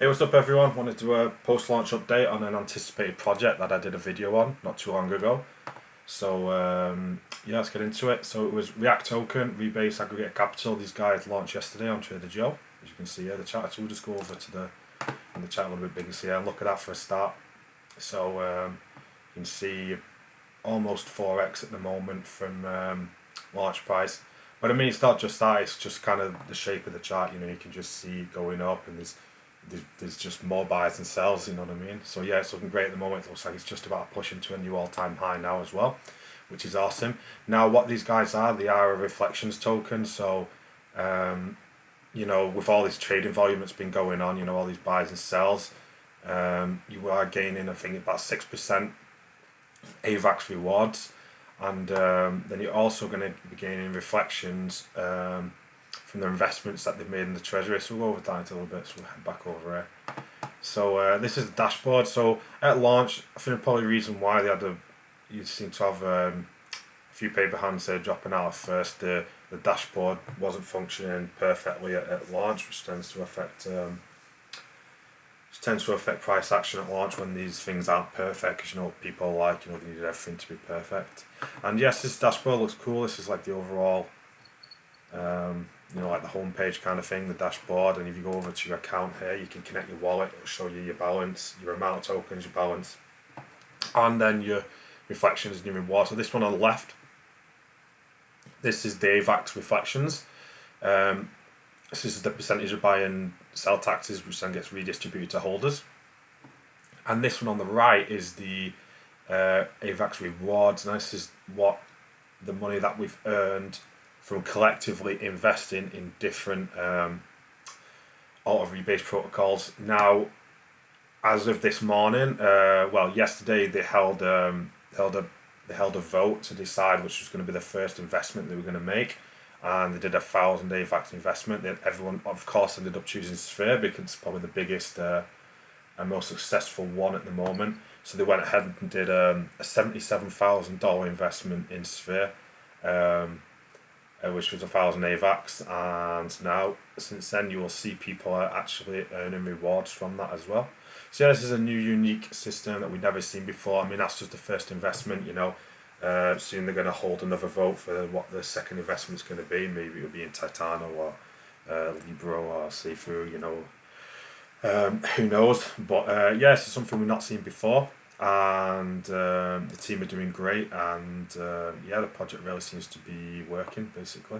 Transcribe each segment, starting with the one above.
Hey, what's up everyone? Wanted to do a post-launch update on an anticipated project that I did a video on not too long ago. So yeah, let's get into it. So it was React Token, Rebase Aggregate Capital. These guys launched yesterday on Trader Joe. As you can see here, the chart. So we'll just go over to the chart a little bit bigger. So yeah, look at that for a start. So you can see almost 4x at the moment from launch price. But I mean, it's not just that, it's just kind of the shape of the chart. You know, you can just see it going up, and there's just more buys and sells, you know what I mean? So yeah, it's looking great at the moment. It looks like it's just about pushing to a new all-time high now as well, which is awesome. Now what these guys are, they are a reflections token. So you know, with all this trading volume that's been going on, you know, all these buys and sells, you are gaining, I think, about 6% AVAX rewards, and then you're also going to be gaining reflections from the investments that they've made in the treasury. So we'll go over that a little bit, so we'll head back over here. So this is the dashboard. So at launch, I think probably the reason why they had you seem to have a few paper hands there dropping out at first. The dashboard wasn't functioning perfectly at launch, which tends to affect price action at launch when these things aren't perfect, because you know what people are like, you know, they need everything to be perfect. And yes, this dashboard looks cool. This is like the overall you know, like the home page kind of thing, the dashboard. And if you go over to your account here, you can connect your wallet. It'll show you your balance, your amount of tokens, your balance, and then your reflections and your reward. So this one on the left, this is the AVAX reflections. This is the percentage of buy and sell taxes, which then gets redistributed to holders. And this one on the right is the AVAX rewards. And this is what the money that we've earned from collectively investing in different auto rebase protocols. Now, as of this morning, well, yesterday they held a vote to decide which was going to be the first investment they were going to make, and they did 1,000 AVAX investment. Everyone, of course, ended up choosing Sphere because it's probably the biggest and most successful one at the moment. So they went ahead and did a $77,000 investment in Sphere. Which was 1,000 AVAX, and now since then you will see people are actually earning rewards from that as well. So yeah, this is a new unique system that we've never seen before. I mean, that's just the first investment, you know. Soon they're going to hold another vote for what the second investment's going to be. Maybe it'll be in Titano or Libro or Seafood, you know. Who knows? But yeah, this is something we've not seen before. And the team are doing great, and yeah, the project really seems to be working basically.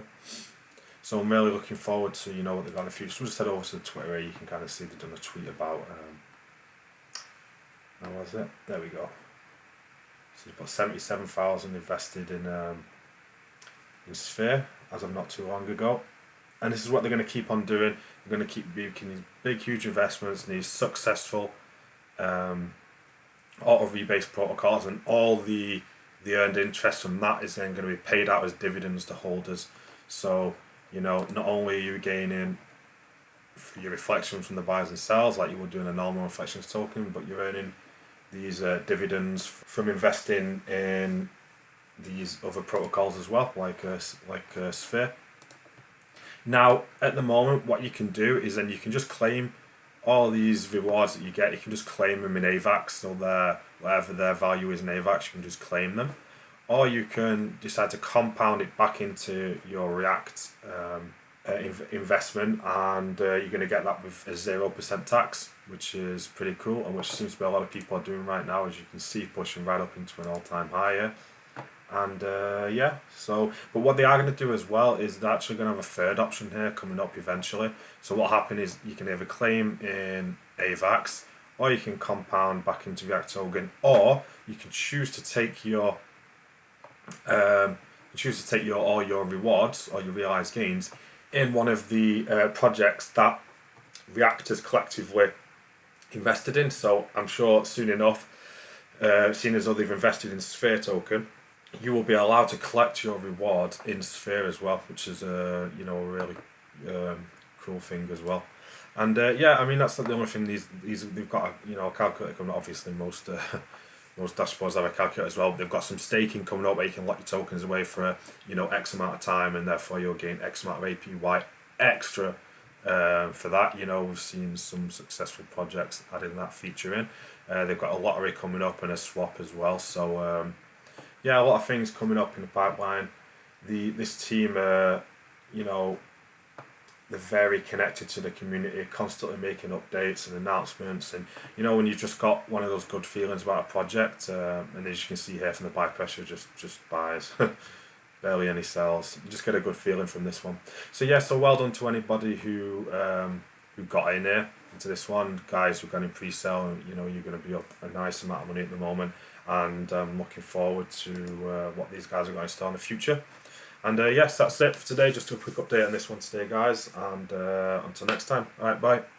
So I'm really looking forward to, you know, what they've got in the future. So we'll just head over to the Twitter where you can kind of see they've done a tweet about how was it? There we go. So they've got 77,000 invested in Sphere as of not too long ago, and this is what they're going to keep on doing. They're going to keep making these big, huge investments in these successful auto rebase protocols, and all the earned interest from that is then going to be paid out as dividends to holders. So you know, not only are you gaining for your reflections from the buys and sells like you would do in a normal reflections token, but you're earning these dividends from investing in these other protocols as well, like Sphere. Now at the moment, what you can do is then you can just claim all these rewards that you get. You can just claim them in AVAX, so whatever their value is in AVAX, you can just claim them. Or you can decide to compound it back into your React investment, and you're going to get that with a 0% tax, which is pretty cool, and which seems to be a lot of people are doing right now, as you can see, pushing right up into an all-time high here. And yeah, so, but what they are going to do as well is they're actually going to have a third option here coming up eventually. So what happened is you can either claim in AVAX, or you can compound back into React Token, or you can choose to take your all your rewards or your realized gains in one of the projects that React has collectively invested in. So I'm sure soon enough, seeing as though they've invested in Sphere token, you will be allowed to collect your reward in Sphere as well, which is you know, a really cool thing as well. And yeah, I mean, that's not the only thing. These they've got a, you know, a calculator coming. Obviously, most dashboards have a calculator as well. They've got some staking coming up where you can lock your tokens away for, you know, X amount of time, and therefore you'll gain X amount of APY extra for that. You know, we've seen some successful projects adding that feature in. They've got a lottery coming up and a swap as well. So yeah, a lot of things coming up in the pipeline. This team, you know, they're very connected to the community, constantly making updates and announcements. And you know, when you've just got one of those good feelings about a project, and as you can see here from the buy pressure, just buys. Barely any sells. You just get a good feeling from this one. So yeah, so well done to anybody who got in here into this one. Guys who got in pre-sale, you know, you're going to be up a nice amount of money at the moment, and I'm looking forward to what these guys are going to start in the future. And yes, that's it for today. Just a quick update on this one today, guys, and until next time. All right, bye.